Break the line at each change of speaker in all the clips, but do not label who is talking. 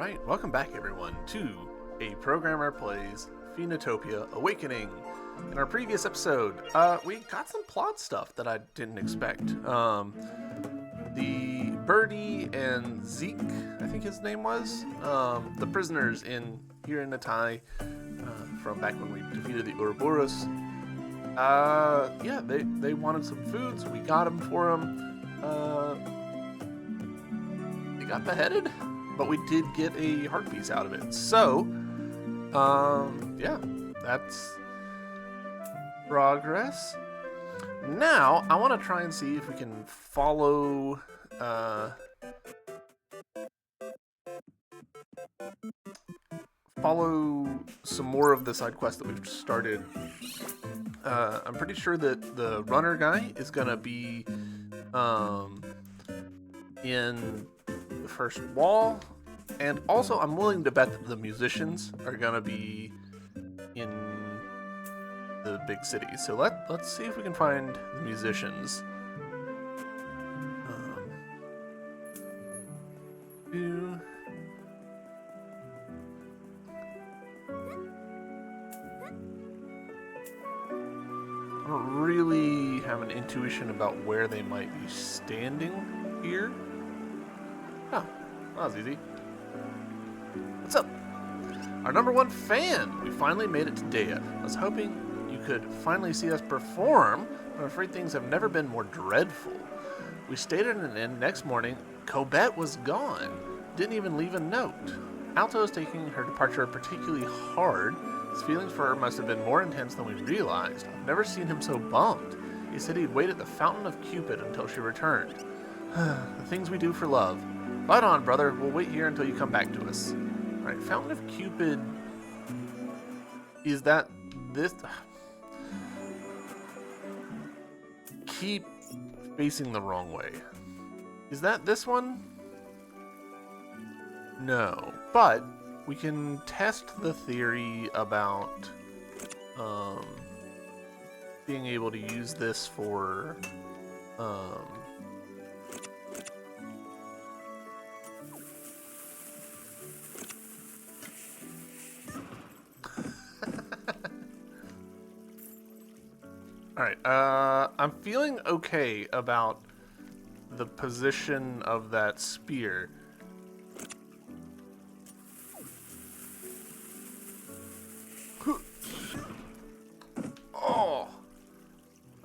Alright, welcome back everyone to A Programmer Plays Phoenotopia Awakening. In our previous episode, we got some plot stuff that I didn't expect. The Birdie and Zeke, I think his name was, the prisoners here in Natai, from back when we defeated the Ouroboros. Yeah, they wanted some food, so we got them for them. They got beheaded, but we did get a heart piece out of it. So, yeah, that's progress. Now, I want to try and see if we can follow, some more of the side quest that we've started. I'm pretty sure that the runner guy is going to be, in the first wall, and also I'm willing to bet that the musicians are gonna be in the big city. So let's see if we can find the musicians. I don't really have an intuition about where they might be standing here. Oh, that was easy. What's up? Our #1 fan! We finally made it to Dea. I was hoping you could finally see us perform, but I'm afraid things have never been more dreadful. We stayed at an inn next morning. Cobette was gone. Didn't even leave a note. Alto is taking her departure particularly hard. His feelings for her must have been more intense than we realized. I've never seen him so bummed. He said he'd wait at the Fountain of Cupid until she returned. The things we do for love. Fight on, brother. We'll wait here until you come back to us. Alright, Fountain of Cupid. Is that this? Keep facing the wrong way. Is that this one? No. But we can test the theory about being able to use this for Alright, I'm feeling okay about the position of that spear. Oh!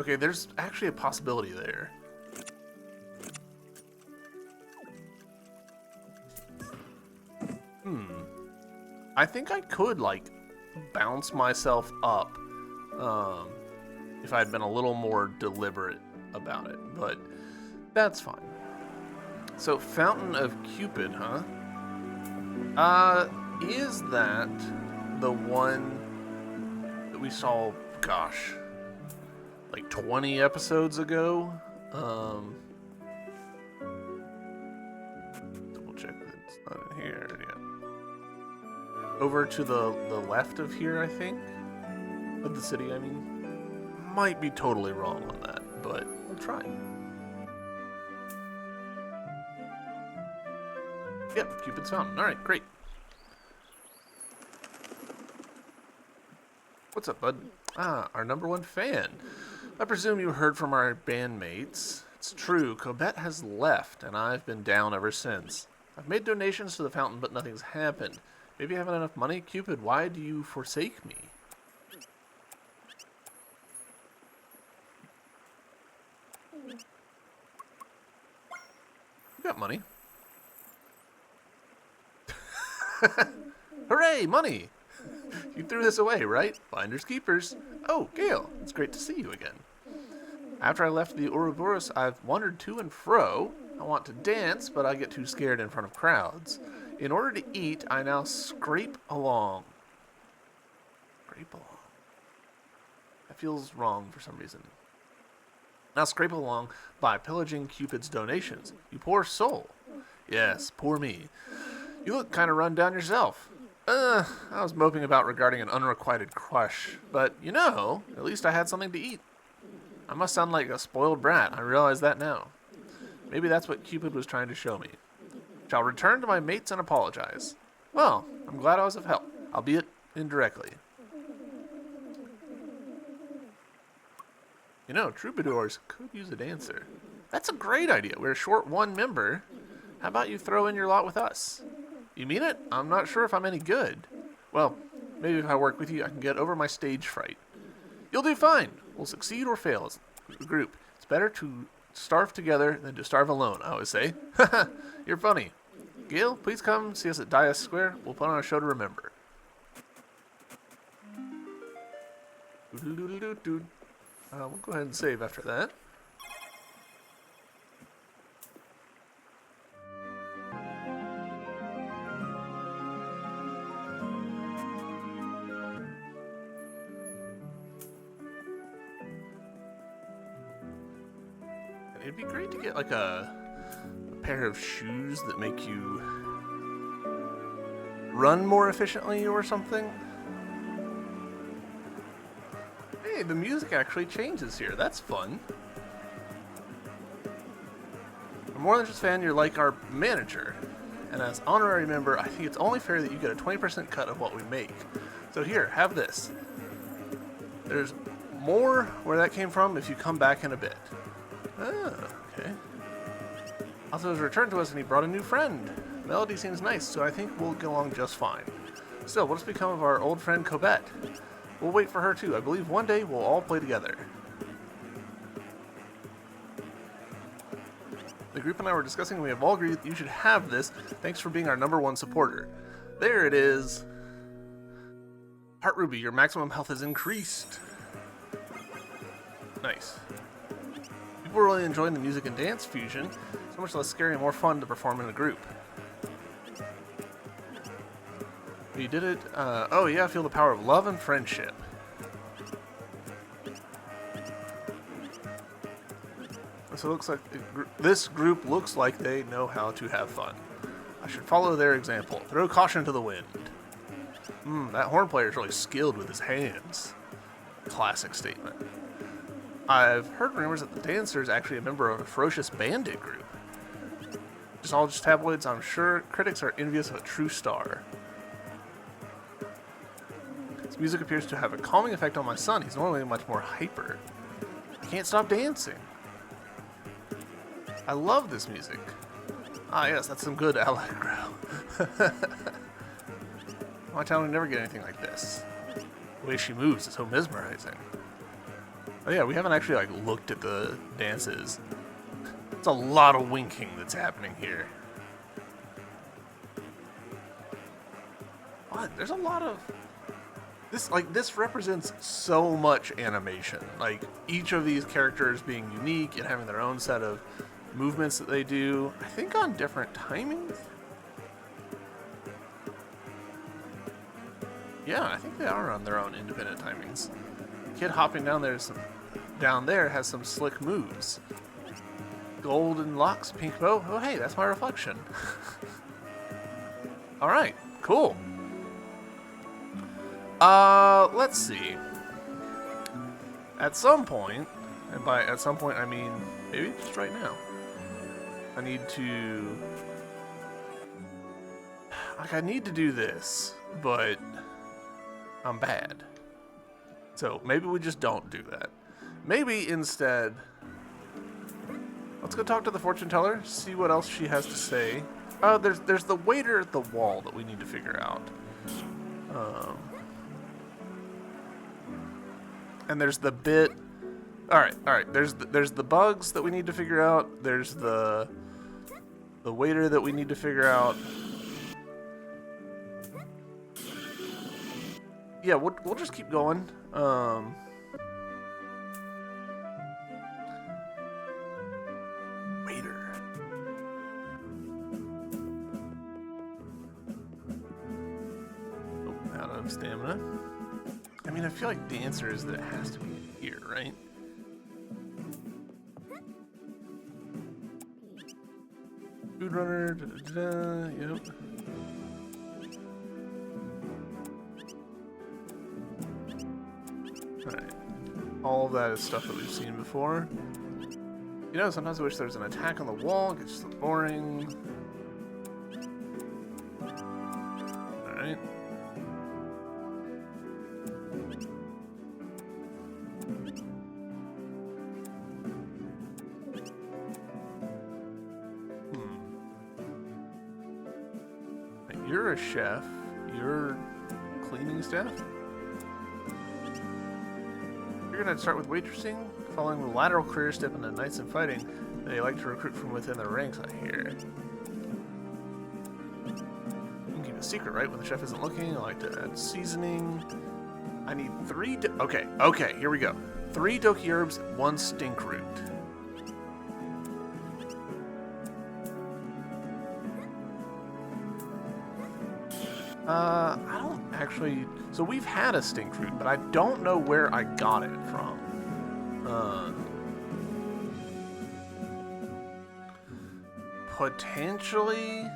Okay, there's actually a possibility there. I think I could, like, bounce myself up, if I had been a little more deliberate about it, but that's fine. So, Fountain of Cupid, huh? Is that the one that we saw, gosh, like 20 episodes ago? Double check that it's not in here yet. Over to the left of here, I think, of the city, I mean. Might be totally wrong on that, but we'll try. Yep, Cupid's Fountain. Alright, great. What's up, bud? Ah, our #1 fan. I presume you heard from our bandmates. It's true, Cobette has left, and I've been down ever since. I've made donations to the fountain, but nothing's happened. Maybe I haven't enough money? Cupid, why do you forsake me? You got money. Hooray, money! You threw this away, right? Finders keepers. Oh, Gale, it's great to see you again. After I left the Ouroboros, I've wandered to and fro. I want to dance, but I get too scared in front of crowds. In order to eat, I now scrape along. Scrape along. That feels wrong for some reason. Now scrape along by pillaging Cupid's donations. You poor soul. Yes, poor me. You look kind of run down yourself. I was moping about regarding an unrequited crush, but you know, at least I had something to eat. I must sound like a spoiled brat. I realize that now. Maybe that's what Cupid was trying to show me. Shall return to my mates and apologize. Well, I'm glad I was of help, albeit indirectly. You know, troubadours could use a dancer. That's a great idea. We're short one member. How about you throw in your lot with us? You mean it? I'm not sure if I'm any good. Well, maybe if I work with you, I can get over my stage fright. You'll do fine. We'll succeed or fail as a group. It's better to starve together than to starve alone, I always say. You're funny. Gail, please come see us at Dias Square. We'll put on a show to remember. We'll go ahead and save after that. It'd be great to get like a pair of shoes that make you run more efficiently or something. Hey, the music actually changes here. That's fun. For more than just fan, you're like our manager. And as honorary member, I think it's only fair that you get a 20% cut of what we make. So here, have this. There's more where that came from if you come back in a bit. Oh, okay. Also, he's returned to us and he brought a new friend. Melody seems nice, so I think we'll get along just fine. Still, what's become of our old friend Cobette? We'll wait for her too. I believe one day we'll all play together. The group and I were discussing and we have all agreed that you should have this. Thanks for being our #1 supporter. There it is. Heart Ruby, your maximum health has increased. Nice. People are really enjoying the music and dance fusion. So much less scary and more fun to perform in a group. You did it. Oh yeah, feel the power of love and friendship. So it looks like this group looks like they know how to have fun. I should follow their example. Throw caution to the wind. That horn player is really skilled with his hands. Classic statement. I've heard rumors that the dancer is actually a member of a ferocious bandit group. Just tabloids, I'm sure critics are envious of a true star. This music appears to have a calming effect on my son. He's normally much more hyper. I can't stop dancing. I love this music. Ah yes, that's some good Allegro. My town would never get anything like this. The way she moves is so mesmerizing. Oh yeah, we haven't actually like looked at the dances. It's a lot of winking that's happening here. What? There's a lot of this represents so much animation. Like each of these characters being unique and having their own set of movements that they do. I think on different timings. Yeah, I think they are on their own independent timings. The kid hopping down there has some slick moves. Golden locks, pink bow. Oh hey, that's my reflection. Alright, cool. Let's see. At some point, and by at some point I mean maybe just right now, I need to do this, but I'm bad. So maybe we just don't do that. Maybe instead, let's go talk to the fortune teller, see what else she has to say. Oh, there's the waiter at the wall that we need to figure out. And there's the bit. All right. There's the bugs that we need to figure out. There's the waiter that we need to figure out. Yeah, we'll just keep going. Waiter. Oh, out of stamina. I mean, I feel like the answer is that it has to be here, right? Food runner, yep. Alright. All of that is stuff that we've seen before. You know, sometimes I wish there was an attack on the wall, it gets so boring. right? You're a chef. You're cleaning staff. You're gonna start with waitressing, following the lateral career step into knights and fighting. They like to recruit from within the ranks, I hear. You can keep a secret, right? When the chef isn't looking, I like to add seasoning. I need 3 okay, here we go. 3 doki herbs, 1 stink root. I don't actually... So we've had a stink root, but I don't know where I got it from. Potentially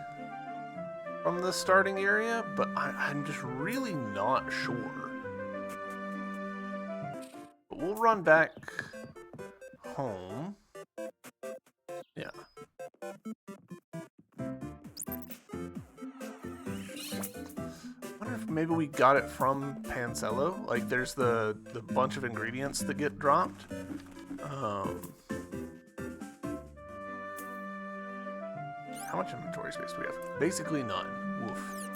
from the starting area, but I'm just really not sure. But we'll run back home. Yeah. I wonder if maybe we got it from Pancello. Like, there's the bunch of ingredients that get dropped. How much inventory space do we have? Basically none. Woof.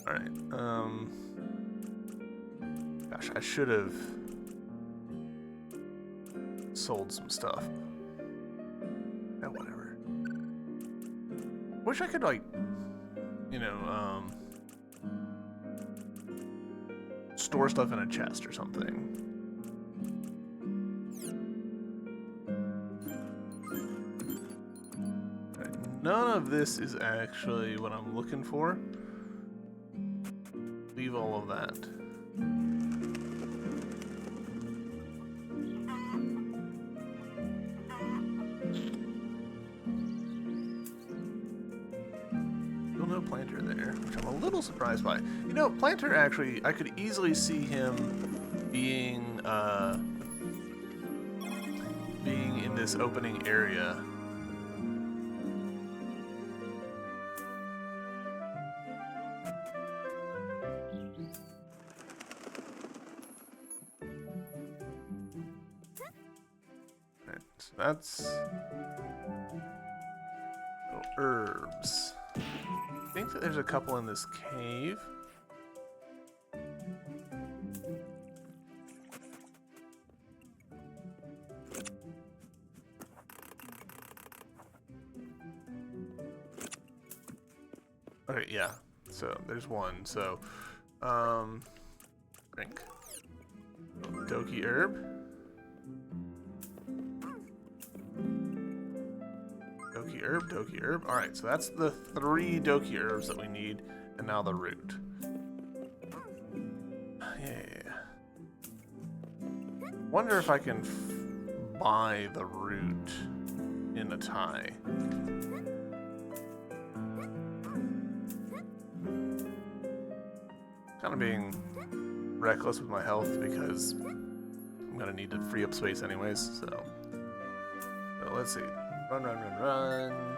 Alright, gosh, I should have sold some stuff. Yeah, whatever. Wish I could, like, you know, store stuff in a chest or something. Right, none of this is actually what I'm looking for. Leave all of that. Still no Planter there, which I'm a little surprised by. You know, Planter actually, I could easily see him being in this opening area. That's herbs. I think that there's a couple in this cave. Okay, yeah. So there's one. So, drink. Doki herb. Doki herb. Alright, so that's the 3 doki herbs that we need, and now the root. Yeah. Wonder if I can buy the root in a tie. Kind of being reckless with my health because I'm gonna need to free up space anyways, so let's see. Run, run, run, run.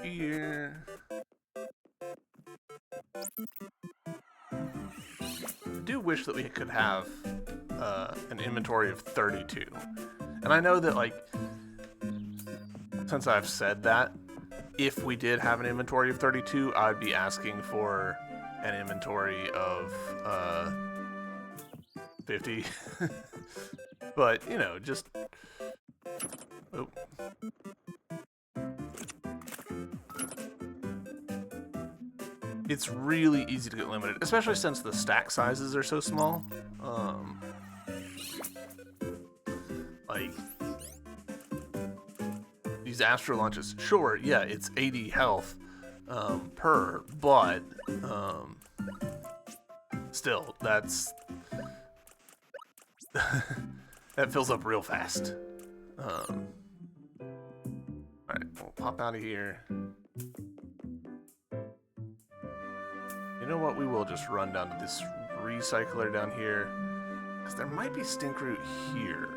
Here. I do wish that we could have an inventory of 32. And I know that, like, since I've said that, if we did have an inventory of 32, I'd be asking for an inventory of 50. But, you know, just... Oh. It's really easy to get limited, especially since the stack sizes are so small. Like, these Astro Lunches, sure, yeah, it's 80 health, but still, that's that fills up real fast. Alright, we'll pop out of here. You know what? We will just run down to this recycler down here, because there might be stink root here.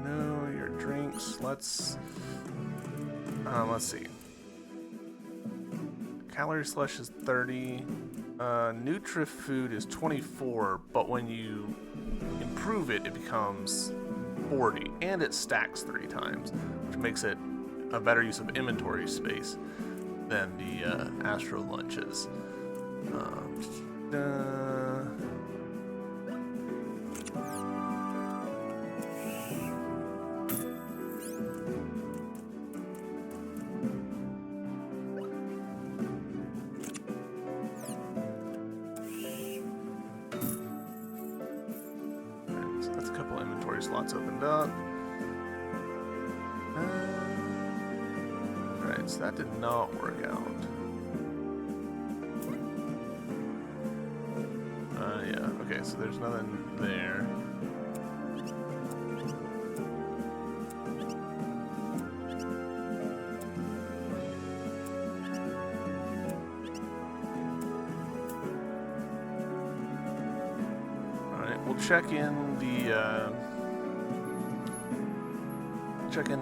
No, your drinks. Let's see. Calorie slush is 30. Nutri-Food is 24, but when you improve it, it becomes 40, and it stacks 3 times, which makes it a better use of inventory space than the Astro Lunches. So that's a couple inventory slots opened up. Alright, so that did not work out. Yeah, okay, so there's nothing there. Alright, we'll check in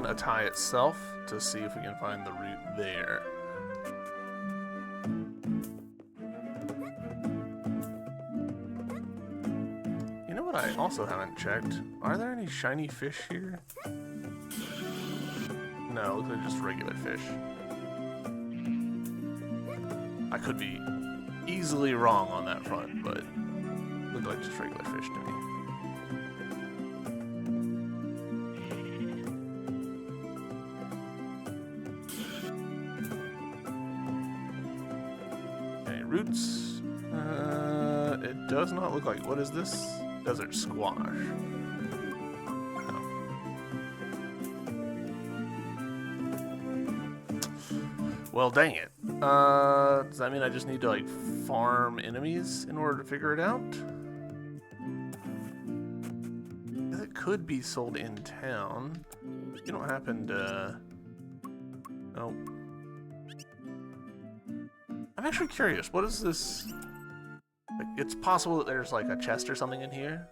Atai itself to see if we can find the route there. You know what I also haven't checked? Are there any shiny fish here? No, looks like just regular fish. I could be easily wrong on that front, but look like just regular fish to me. Roots. It does not look like. What is this? Desert squash. Oh. Well, dang it. Does that mean I just need to like farm enemies in order to figure it out? It could be sold in town. You don't happen to. Oh. I'm actually curious. What is this? Like, it's possible that there's like a chest or something in here.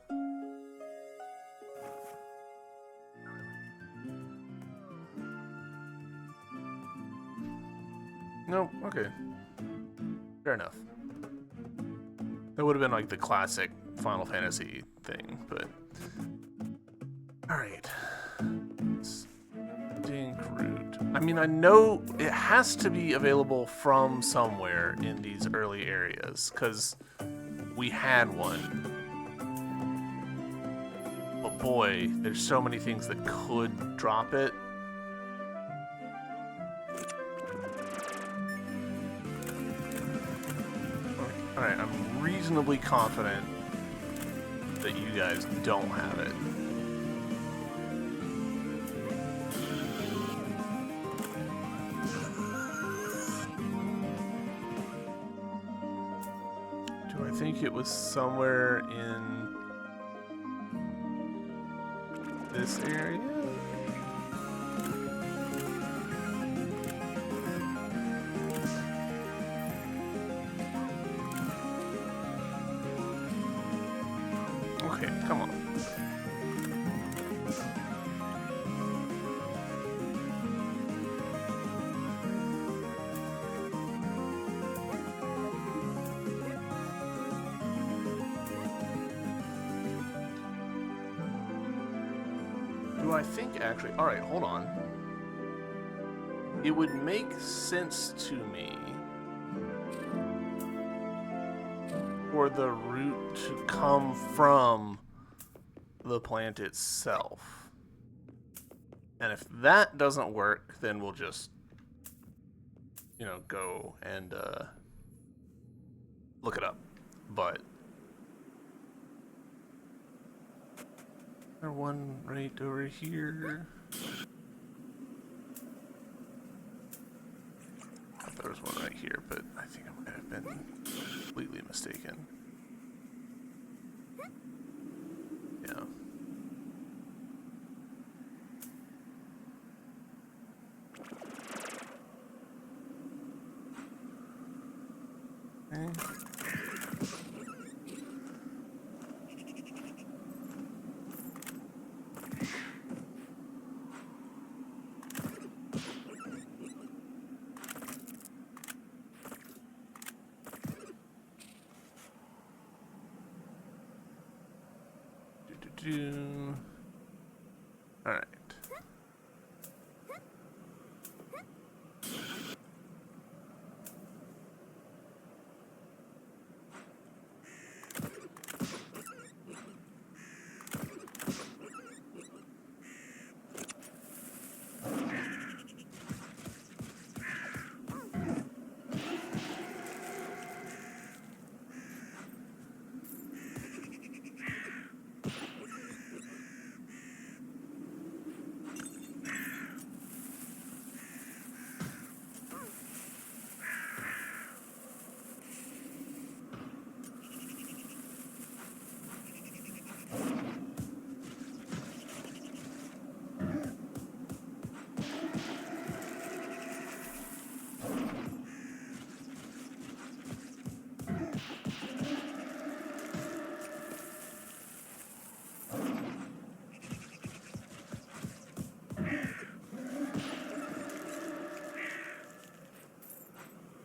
No, okay. Fair enough. That would have been like the classic Final Fantasy thing, but... Alright. Stink root. I mean, I know it has to be available from somewhere in these early areas, because we had one. But boy, there's so many things that could drop it. Alright, I'm reasonably confident that you guys don't have it. Do I think it was somewhere in this area? Okay, come on. Do I think actually... Alright, hold on. It would make sense to me for the root to come from the plant itself. And if that doesn't work, then we'll just, you know, go and look it up. But There's one right over here. I thought there was one right here, but I think I might have been completely mistaken. Yeah. Okay. All right.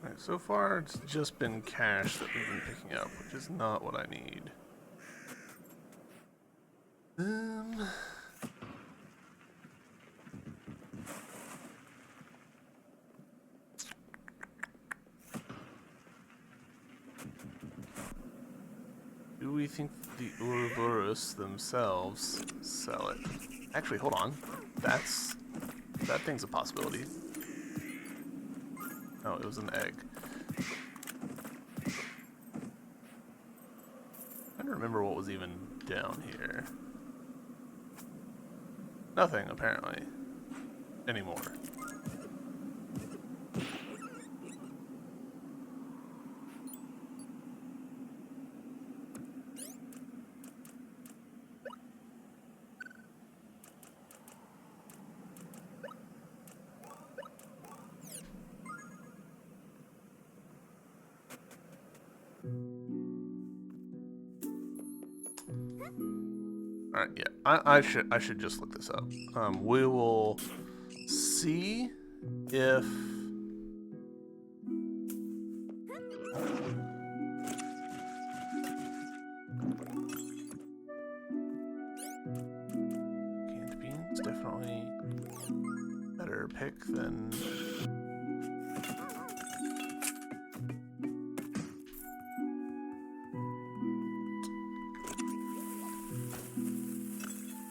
Alright, so far it's just been cash that we've been picking up, which is not what I need. Do we think the Ouroboros themselves sell it? Actually, hold on. That thing's a possibility. Oh, it was an egg. I don't remember what was even down here. Nothing, apparently. Anymore. Alright, yeah. I should just look this up. We will see if canned beans definitely better pick than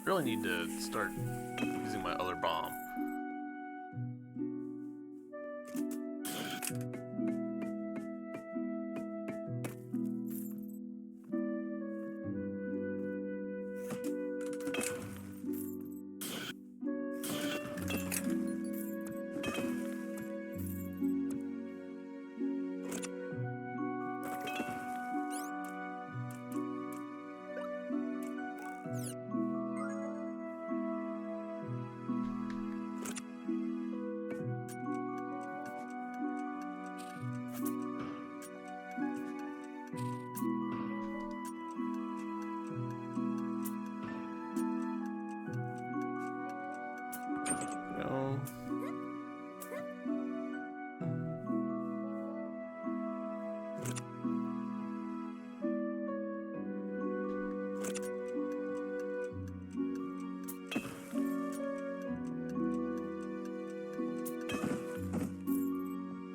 really need to start using my other bomb. No.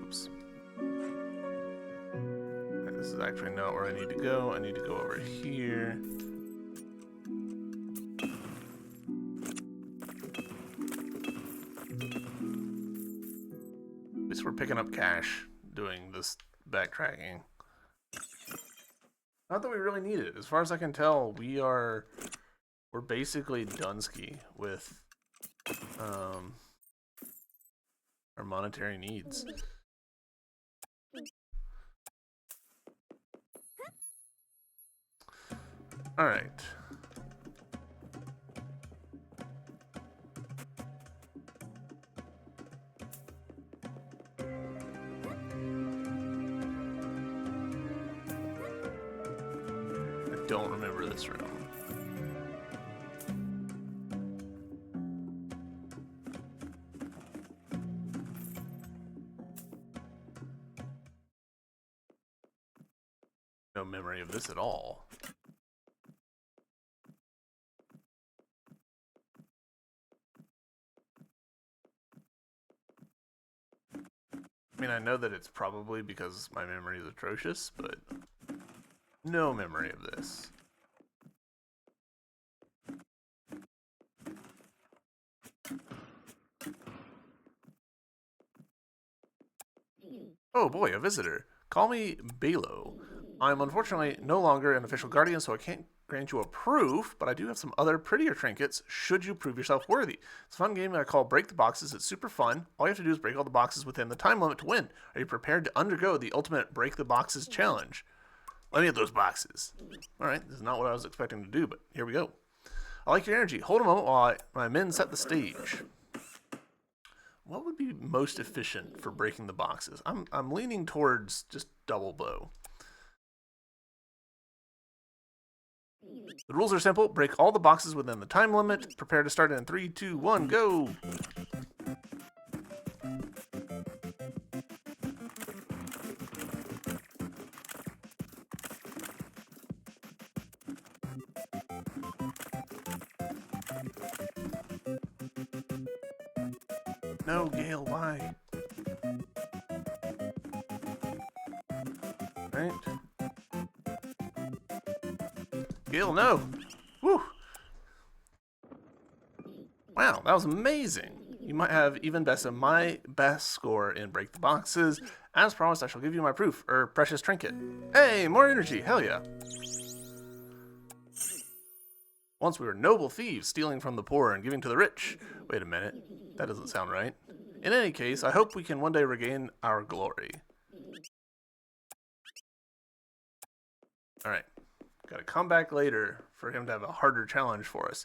Oops. Okay, this is actually not where I need to go. I need to go over here. At least we're picking up cash doing this backtracking. Not that we really need it. As far as I can tell, we're we're basically Dunsky with our monetary needs. All right. I don't remember this room. No memory of this at all. I mean, I know that it's probably because my memory is atrocious, but no memory of this. Oh boy, a visitor. Call me Balo. I'm unfortunately no longer an official guardian, so I can't grant you a proof, but I do have some other prettier trinkets should you prove yourself worthy. It's a fun game that I call Break the Boxes. It's super fun. All you have to do is break all the boxes within the time limit to win. Are you prepared to undergo the ultimate Break the Boxes challenge? Let me get those boxes. Alright, this is not what I was expecting to do, but here we go. I like your energy. Hold a moment while my men set the stage. What would be most efficient for breaking the boxes? I'm leaning towards just double bow. The rules are simple. Break all the boxes within the time limit. Prepare to start in 3, 2, 1, go! No, Gale, why? Right? Gale, no! Woo! Wow, that was amazing! You might have even bested my best score in Break the Boxes. As promised, I shall give you my proof, or precious trinket. Hey, more energy, hell yeah! Once we were noble thieves, stealing from the poor and giving to the rich. Wait a minute, that doesn't sound right. In any case, I hope we can one day regain our glory. Alright, gotta come back later for him to have a harder challenge for us.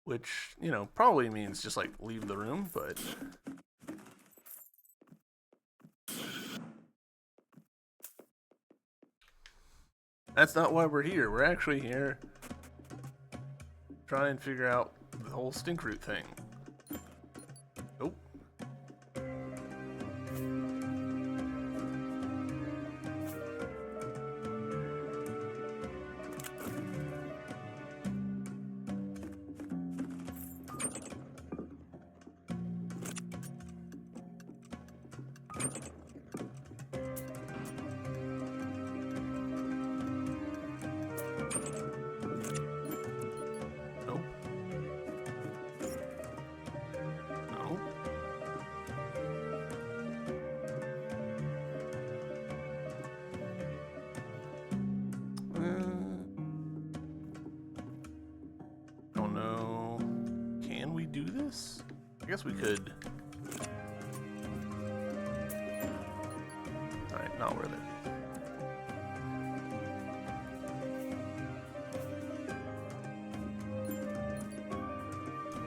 Which, you know, probably means just like leave the room, but... That's not why we're here. We're actually here trying to figure out the whole stink root thing. Oh. Don't know. Can we do this? I guess we could. Alright, not worth it.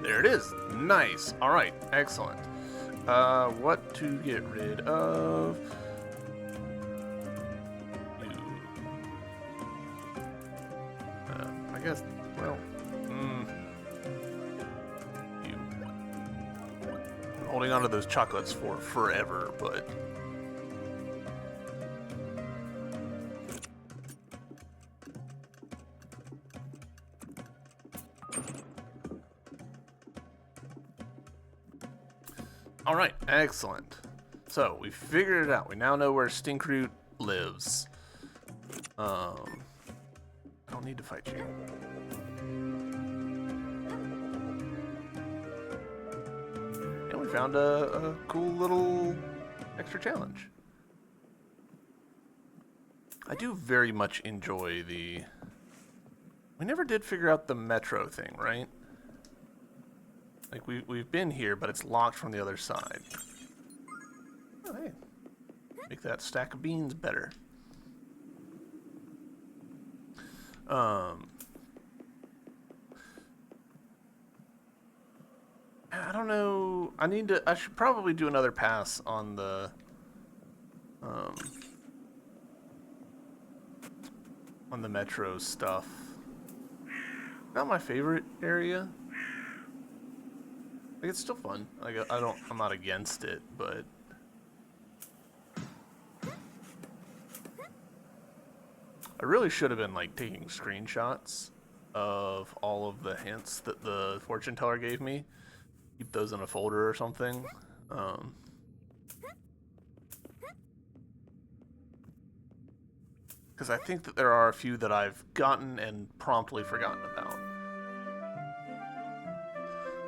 There it is. Nice. Alright, excellent. What to get rid of? I guess, well, you. I'm holding on to those chocolates for forever, but... Alright, excellent. So, we figured it out. We now know where Stinkroot lives. I don't need to fight you. And we found a cool little extra challenge. I do very much enjoy the We never did figure out the metro thing, right? Like, we've been here, but it's locked from the other side. Oh, hey. Make that stack of beans better. I don't know. I should probably do another pass on the, on the metro stuff. Not my favorite area. Like, it's still fun. Like, I'm not against it, but I really should have been, like, taking screenshots of all of the hints that the fortune teller gave me. Keep those in a folder or something. Because I think that there are a few that I've gotten and promptly forgotten about.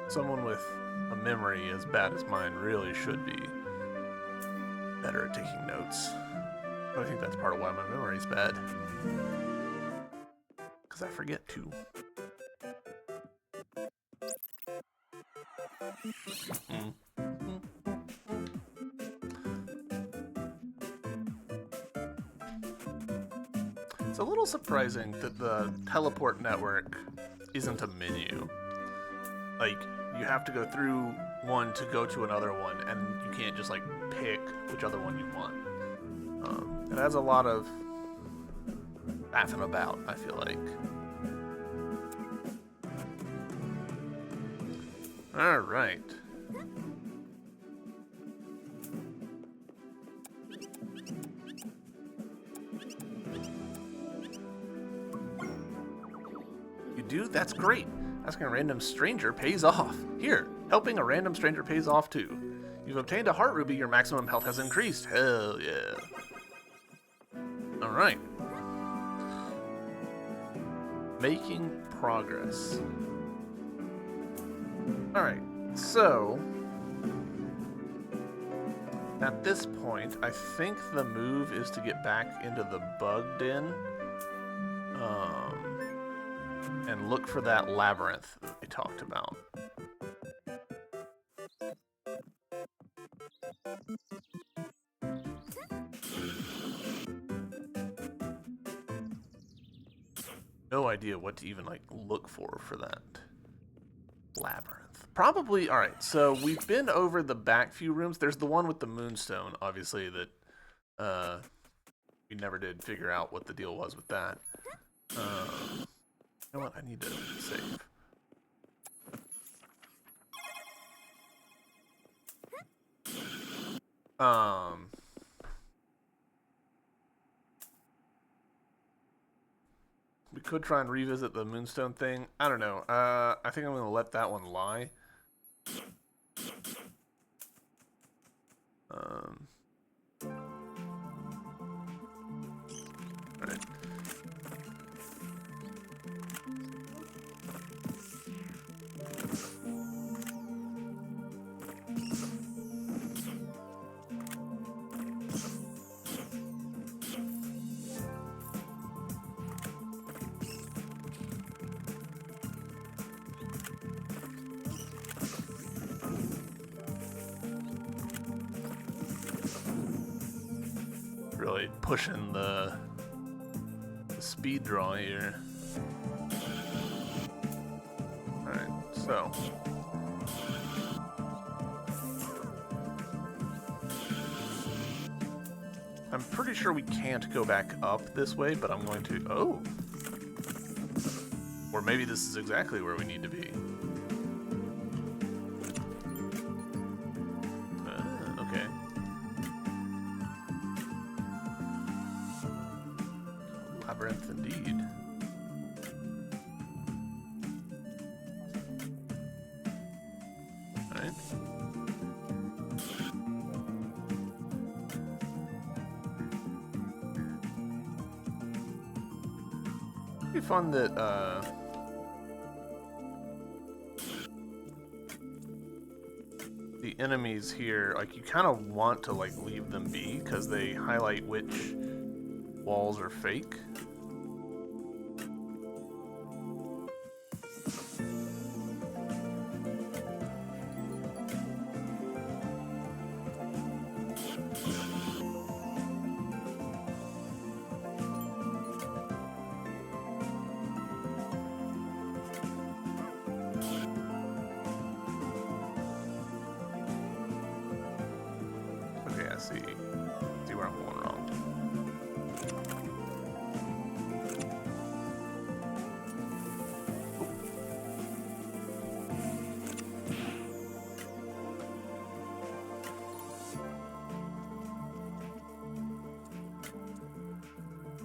Someone with a memory as bad as mine really should be better at taking notes. But I think that's part of why my memory's bad. Because I forget to. It's a little surprising that the teleport network isn't a menu. Like, you have to go through one to go to another one, and you can't just, like, pick which other one you want. It has a lot of faffing about, I feel like. Alright. You do? That's great. Asking a random stranger pays off. Here, helping a random stranger pays off too. You've obtained a heart ruby, your maximum health has increased. Hell yeah. Alright. Making progress. Alright, so at this point, I think the move is to get back into the bug den. And look for that labyrinth that we talked about. No idea what to even, like, look for that labyrinth. Probably, alright, so we've been over the back few rooms. There's the one with the moonstone, obviously, that we never did figure out what the deal was with that. You know what? I need to save. We could try and revisit the moonstone thing. I don't know. I think I'm going to let that one lie. Alright. Really pushing the speed draw here. Alright, so. I'm pretty sure we can't go back up this way, but I'm going to... Oh! Or maybe this is exactly where we need to be. Okay. Labyrinth indeed. Alright. It'd be fun that, the enemies here, like, you kind of want to, like, leave them be, because they highlight which walls are fake. Let's see. Let's see where I'm going wrong.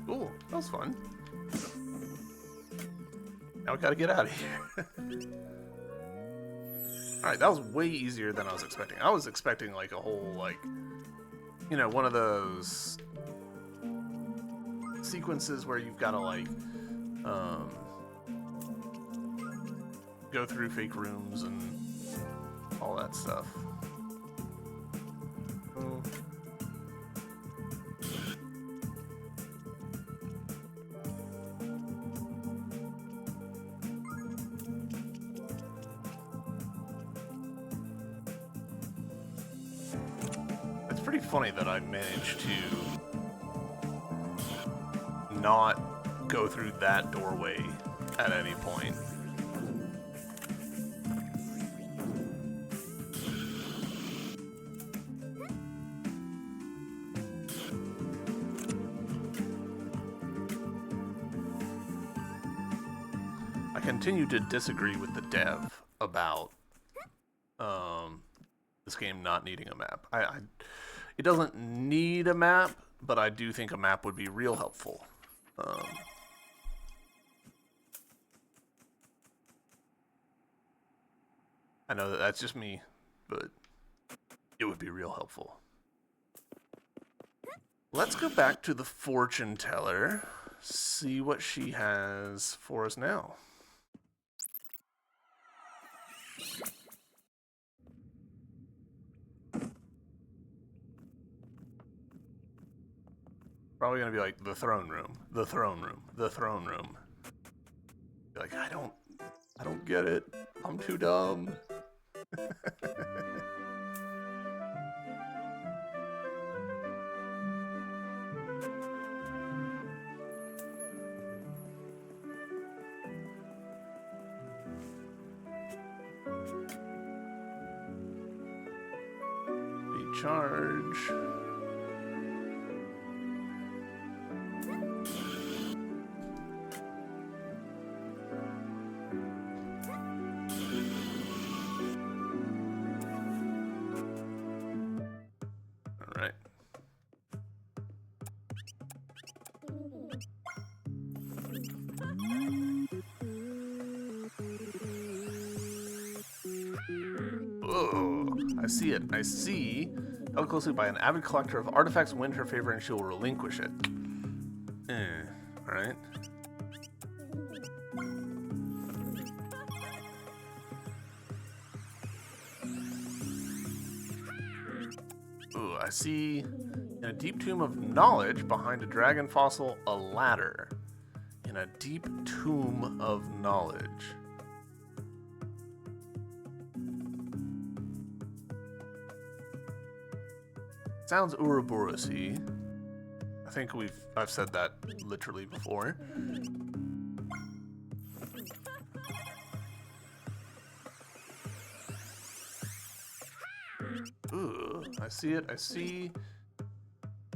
Cool, that was fun. Now we gotta get out of here. Alright, that was way easier than I was expecting. I was expecting like a whole, like, you know, one of those sequences where you've gotta like, go through fake rooms and all that stuff. It's pretty funny that I managed to not go through that doorway at any point. I continue to disagree with the dev about this game not needing a map. It doesn't need a map, but I do think a map would be real helpful. I know that that's just me, but it would be real helpful. Let's go back to the fortune teller, see what she has for us now. Probably gonna be like the throne room, the throne room, the throne room. Be like, I don't get it. I'm too dumb. Recharge. Oh, I see it. I see. Held closely by an avid collector of artifacts, win her favor, and she will relinquish it. Alright. Ooh, I see. In a deep tomb of knowledge, behind a dragon fossil, a ladder. In a deep tomb of knowledge. Sounds Ouroboros-y. I think I've said that literally before. Ooh, I see it, I see.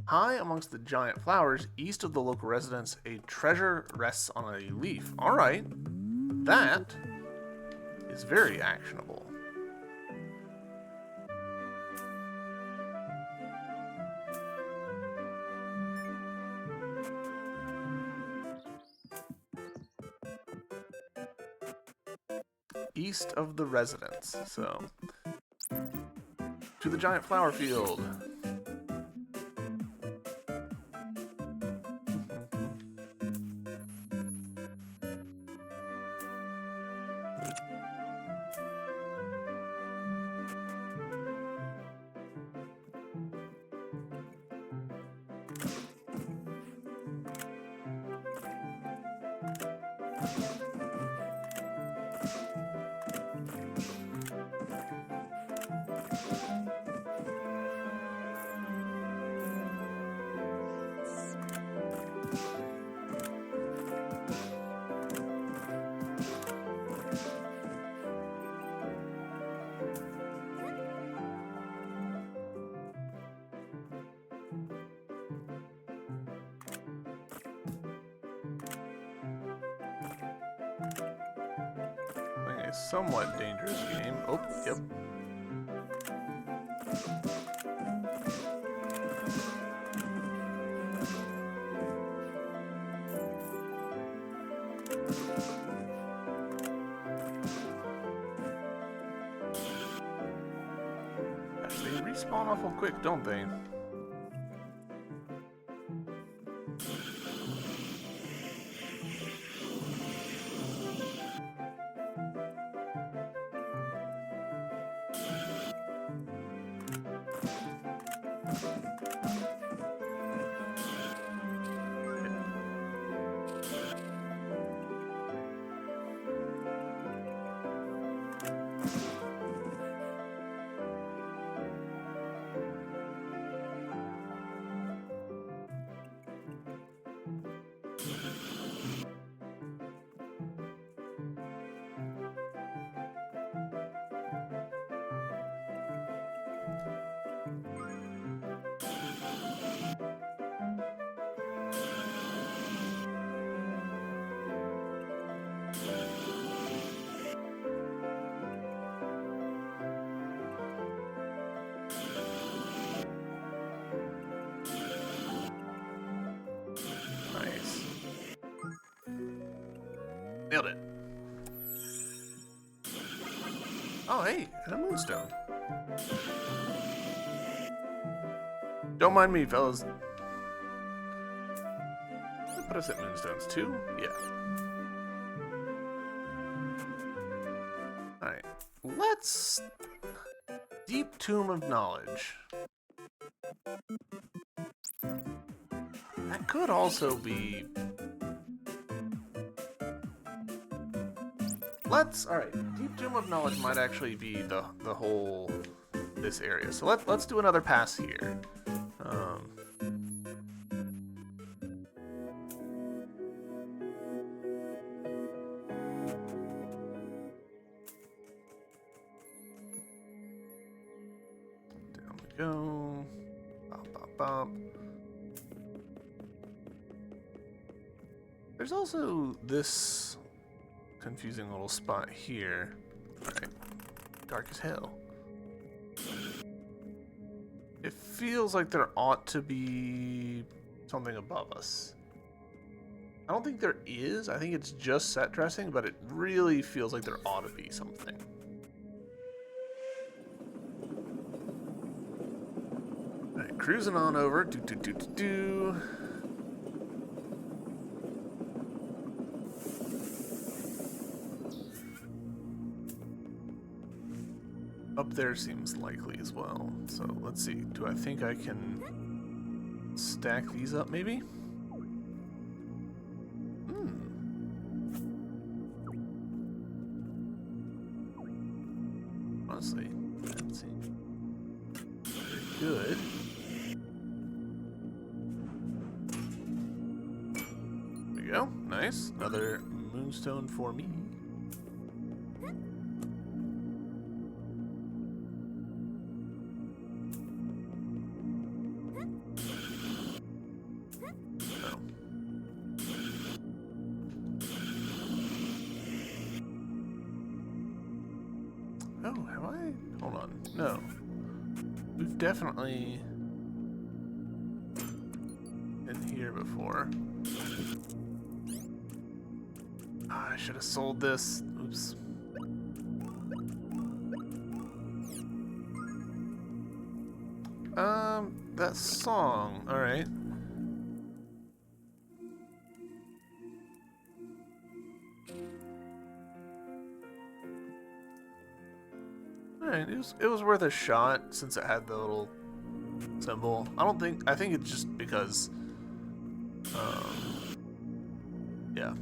High amongst the giant flowers, east of the local residence, a treasure rests on a leaf. Alright. That is very actionable. East of the residence, so to the giant flower field. a somewhat dangerous game. Oh, yep. They respawn awful quick, don't they? Nice. Nailed it. Oh, hey, and a moonstone. Don't mind me, fellas. Put us at moonstones too? Yeah. Alright. Let's... Deep Tomb of Knowledge. That could also be... Alright, Deep Tomb of Knowledge might actually be the whole... this area. So let's do another pass here. Down we go. Bop, bop, bop. There's also this confusing little spot here. Alright. Dark as hell. It feels like there ought to be something above us. I don't think there is. I think it's just set dressing, but it really feels like there ought to be something. Alright, cruising on over. Do. Up there seems likely as well. So let's see. Do I think I can stack these up maybe? Honestly, let's see. Very good. There we go. Nice. Another moonstone for me. Oh, have I? Hold on. No. We've definitely been here before. Ah, I should have sold this. Oops. That song. Alright. Alright, it was worth a shot since it had the little symbol. I think it's just because yeah.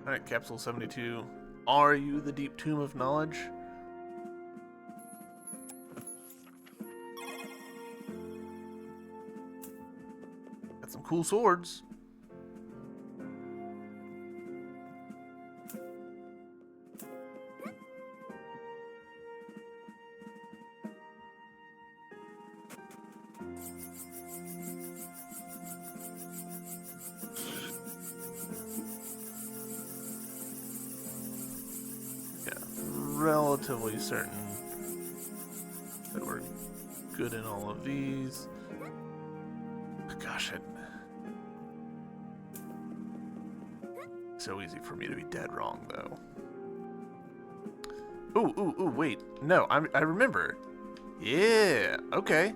Alright, Capsule 72. Are you the Deep Tomb of Knowledge? Got some cool swords. relatively certain that we're good in all of these. Gosh, it's so easy for me to be dead wrong, though. Ooh, wait. No, I remember. Yeah, okay.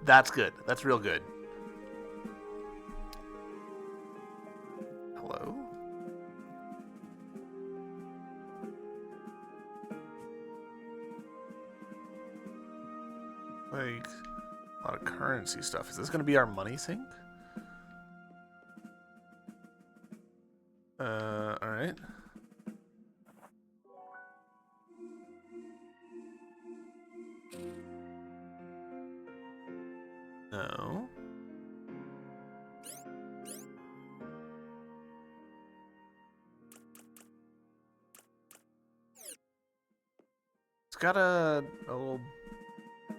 That's good. That's real good. Hello? Like, a lot of currency stuff. Is this going to be our money sink? Alright. No. It's got a little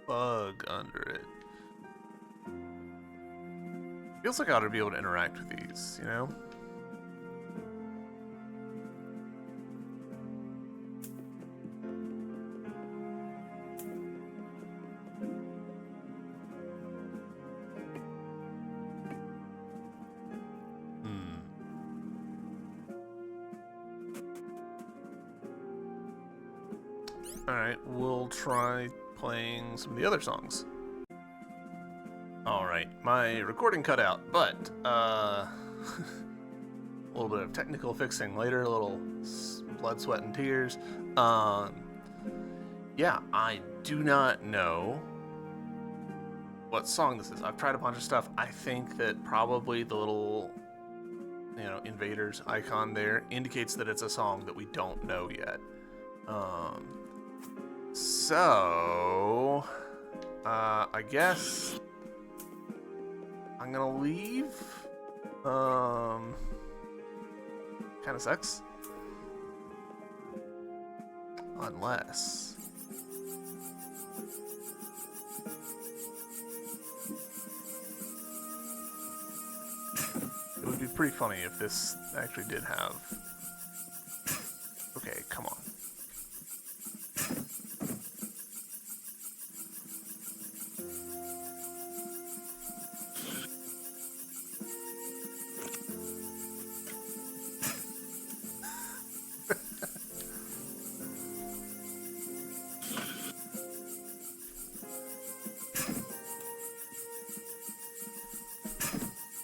bug under it. Feels like I ought to be able to interact with these, you know? Alright, we'll try playing some of the other songs. Alright, my recording cut out, but, a little bit of technical fixing later, a little blood, sweat, and tears. Yeah, I do not know what song this is. I've tried a bunch of stuff. I think that probably the little, invaders icon there indicates that it's a song that we don't know yet. So, I guess I'm gonna leave. Kind of sucks. Unless. It would be pretty funny if this actually did have. Okay, come on.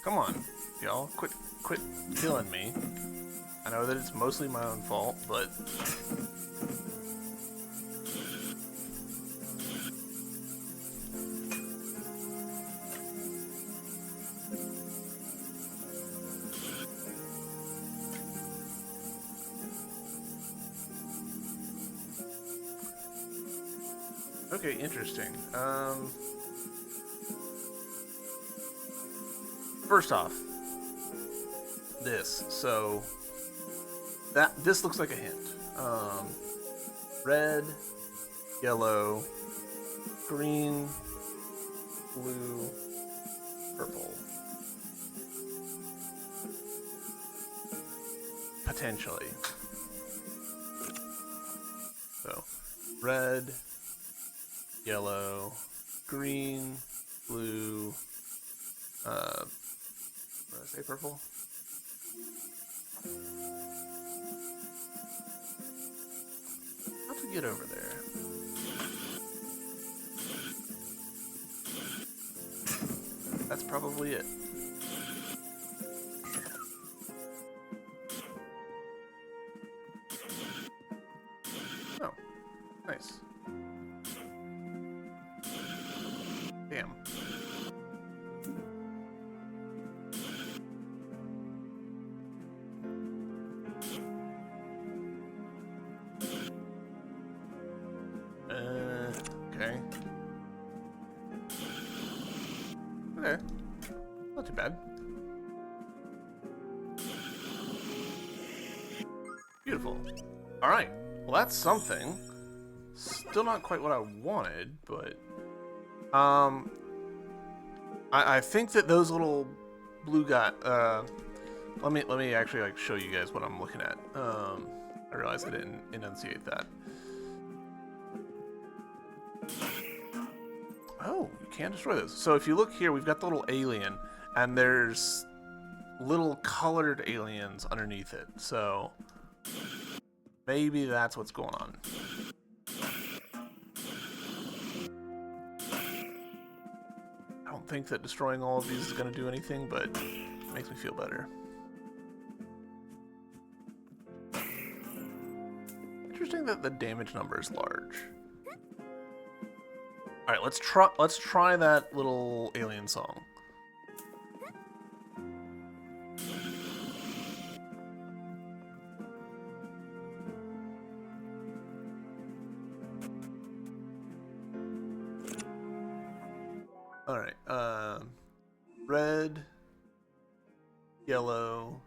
Come on, y'all, quit killing me. I know that it's mostly my own fault, but okay, interesting. First off, this. So this looks like a hint. Red, yellow, green, blue, purple. Potentially. So, red, yellow, green, blue, what did I say, purple? How to get over there? That's probably it. Oh, nice. Damn. Okay. Okay. Not too bad. Beautiful. Alright. Well, that's something. Still not quite what I wanted, but... I think that those little blue guy... Let me actually like show you guys what I'm looking at. I realized I didn't enunciate that. Oh, you can't destroy this. So if you look here, we've got the little alien, and there's little colored aliens underneath it. So maybe that's what's going on. I don't think that destroying all of these is going to do anything, but it makes me feel better. Interesting that the damage number is large. All right, let's try that little alien song. All right, red, yellow,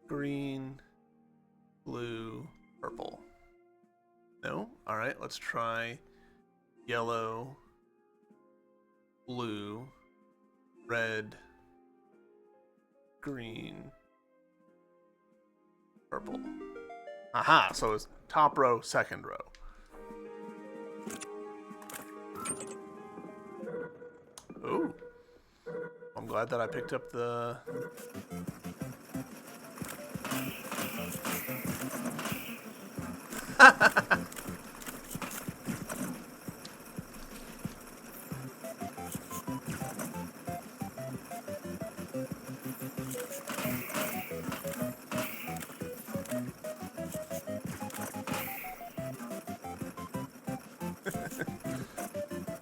green, blue, purple. No? All right, let's try yellow, blue, red, green, purple. Aha, so it's top row, second row. Ooh. I'm glad that I picked up the...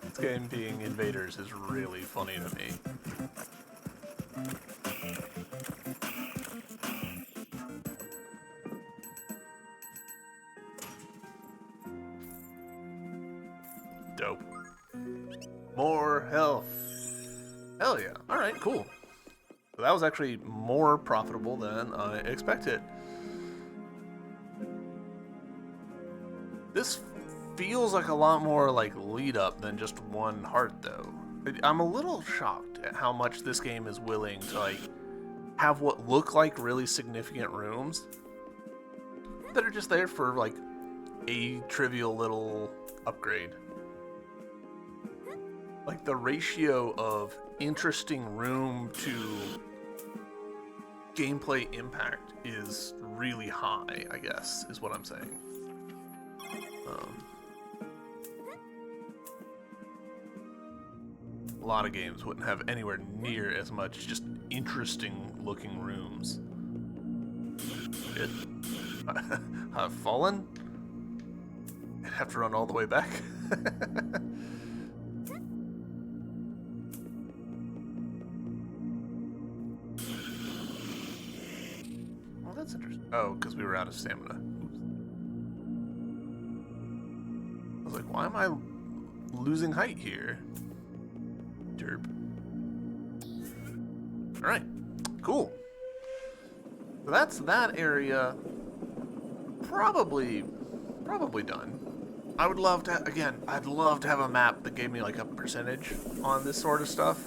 This game being invaders is really funny to me. Dope. More health. Hell yeah. Alright, cool. So that was actually more profitable than I expected. This feels like a lot more like lead up than just one heart though. I'm a little shocked at how much this game is willing to like have what look like really significant rooms that are just there for like a trivial little upgrade. Like the ratio of interesting room to gameplay impact is really high, I guess, is what I'm saying. A lot of games wouldn't have anywhere near as much just interesting looking rooms. Good. I've fallen? I'd have to run all the way back. Well, that's interesting. Oh, because we were out of stamina. Oops. I was like, why am I losing height here? Derp. Alright, cool. So that's that area probably done. I would love to, again, I'd love to have a map that gave me like a percentage on this sort of stuff.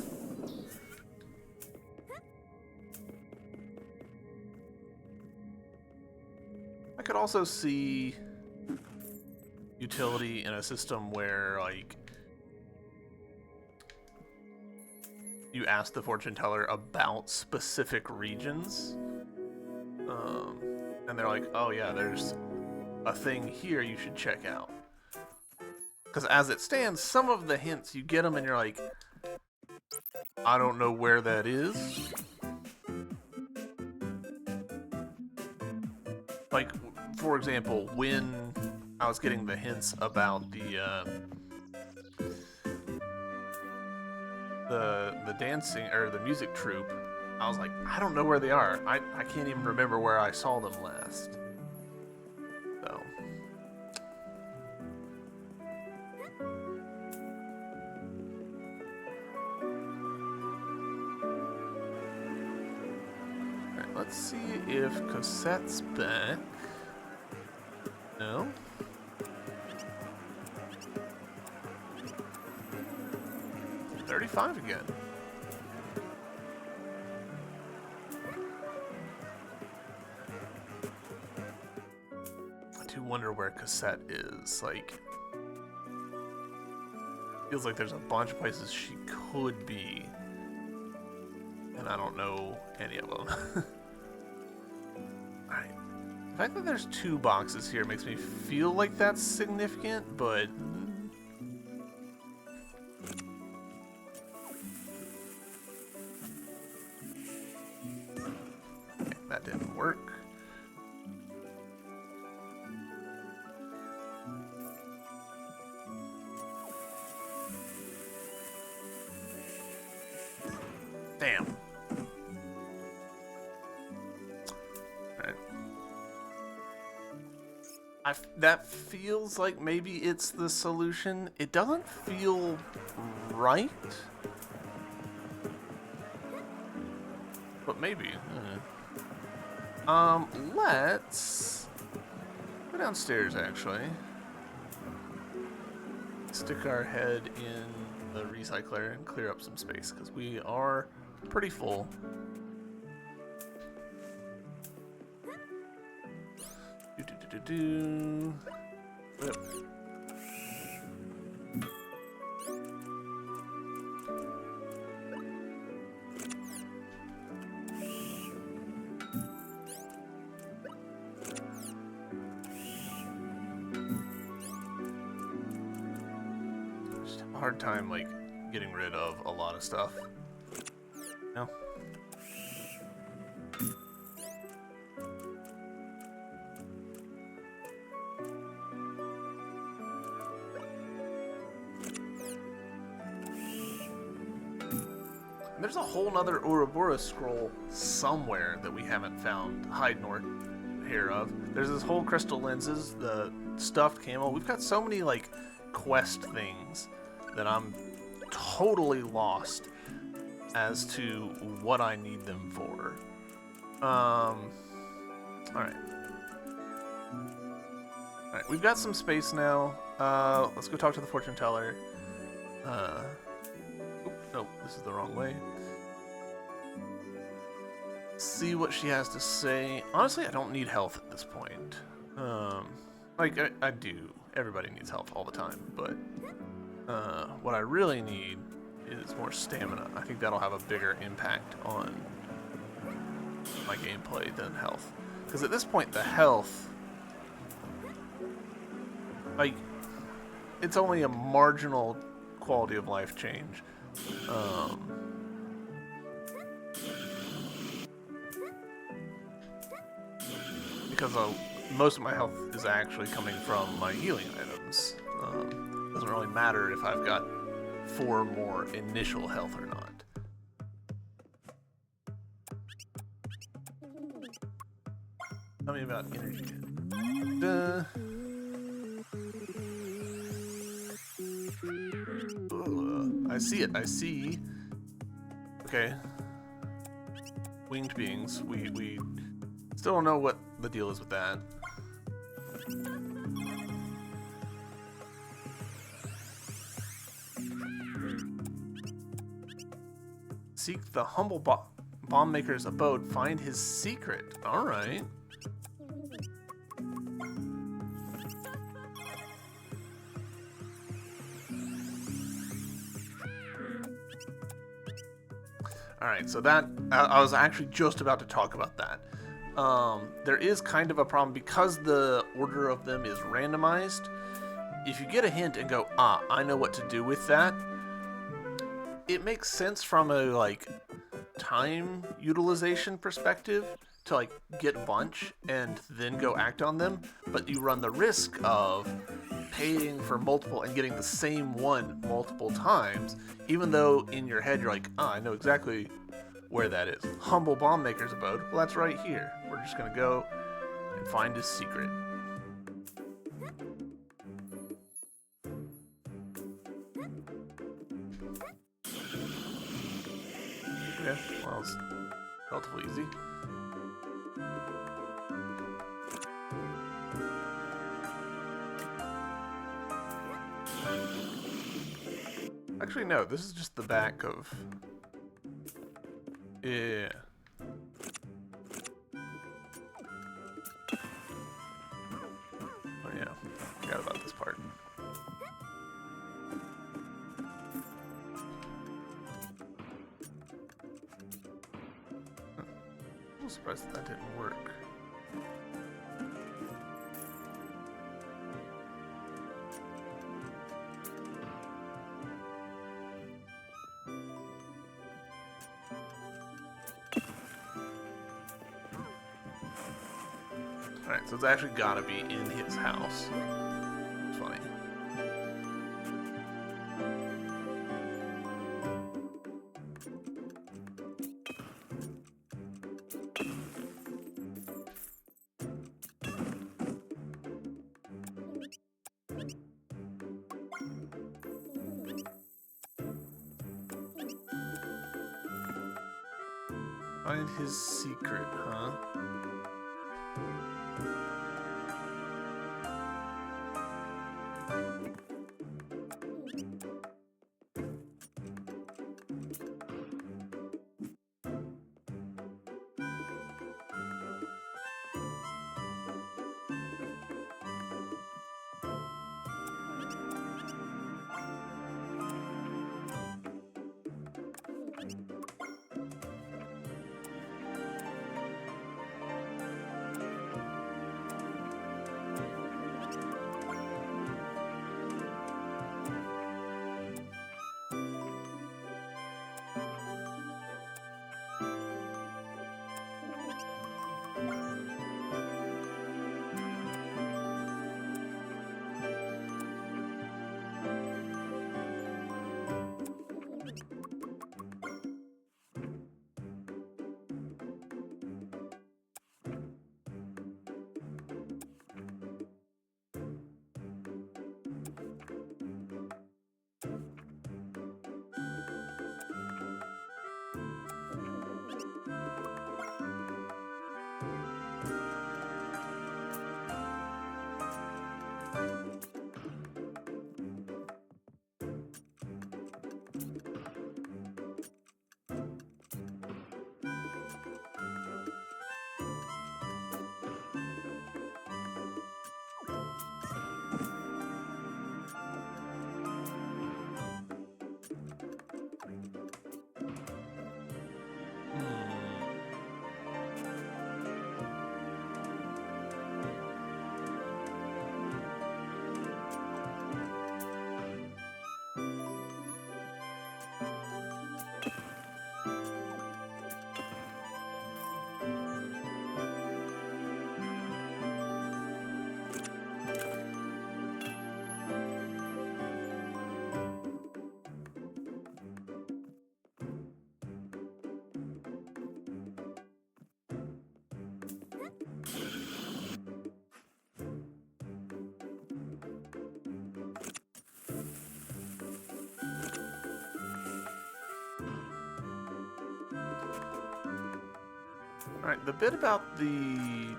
I could also see utility in a system where like you ask the fortune teller about specific regions, and they're like, oh yeah, there's a thing here you should check out. Because as it stands, some of the hints, you get them and you're like, I don't know where that is. Like, for example, when I was getting the hints about the dancing or the music troupe, I was like, I don't know where they are. I can't even remember where I saw them last. So alright, let's see if Cosette's back. No. $35 again. where cassette is. Like, feels like there's a bunch of places she could be, and I don't know any of them. Alright. The fact that there's 2 boxes here makes me feel like that's significant, but... okay, that didn't work. Damn. Alright. That feels like maybe it's the solution. It doesn't feel right. But maybe. Let's go downstairs, actually. Stick our head in the recycler and clear up some space, because we are pretty full. Yep. Just have a hard time, like, getting rid of a lot of stuff. No. There's a whole nother Ouroboros scroll somewhere that we haven't found hide nor hair of. There's this whole crystal lenses, the stuffed camel. We've got so many, like, quest things that I'm totally lost as to what I need them for. Alright. Alright, we've got some space now. Let's go talk to the fortune teller. Nope, this is the wrong way. See what she has to say. Honestly, I don't need health at this point. Like, I do. Everybody needs health all the time, but what I really need is more stamina. I think that'll have a bigger impact on my gameplay than health. Because at this point, the health, like, it's only a marginal quality of life change. Because most of my health is actually coming from my healing items. Doesn't really matter if I've got 4 more initial health or not. Tell me about energy. I see it. I see. Okay. Winged beings. We still don't know what the deal is with that. Seek the humble bomb maker's abode. Find his secret. All right. Alright, so that, I was actually just about to talk about that. There is kind of a problem because the order of them is randomized. If you get a hint and go, I know what to do with that, it makes sense from a, like, time utilization perspective to, like, get a bunch and then go act on them, but you run the risk of paying for multiple and getting the same one multiple times, even though in your head you're like, I know exactly where that is. Humble bomb maker's abode. Well, that's right here. We're just gonna go and find his secret. Okay, well, it's relatively easy. Actually, no, this is just the back of... yeah. Oh, yeah. surprised that didn't work. Alright, so it's actually gotta be in his house. It's funny. Find his secret, huh? Alright, the bit about the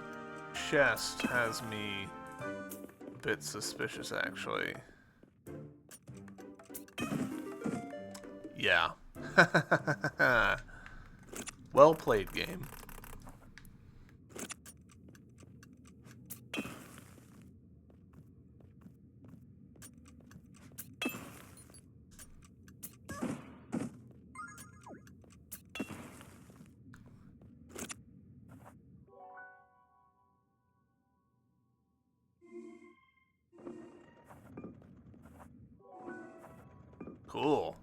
chest has me a bit suspicious, actually. Yeah. Well played, game. Cool.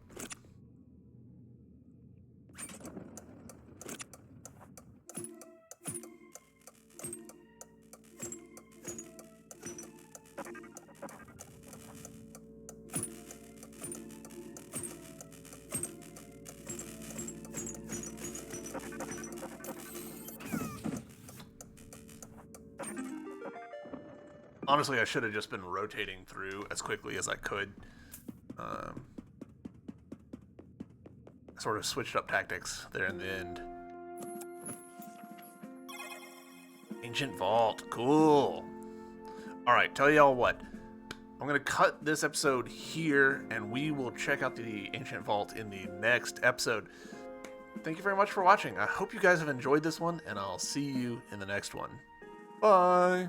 Honestly, I should have just been rotating through as quickly as I could. I sort of switched up tactics there in the end. Ancient Vault. Cool. Alright, tell y'all what. I'm going to cut this episode here, and we will check out the Ancient Vault in the next episode. Thank you very much for watching. I hope you guys have enjoyed this one, and I'll see you in the next one. Bye!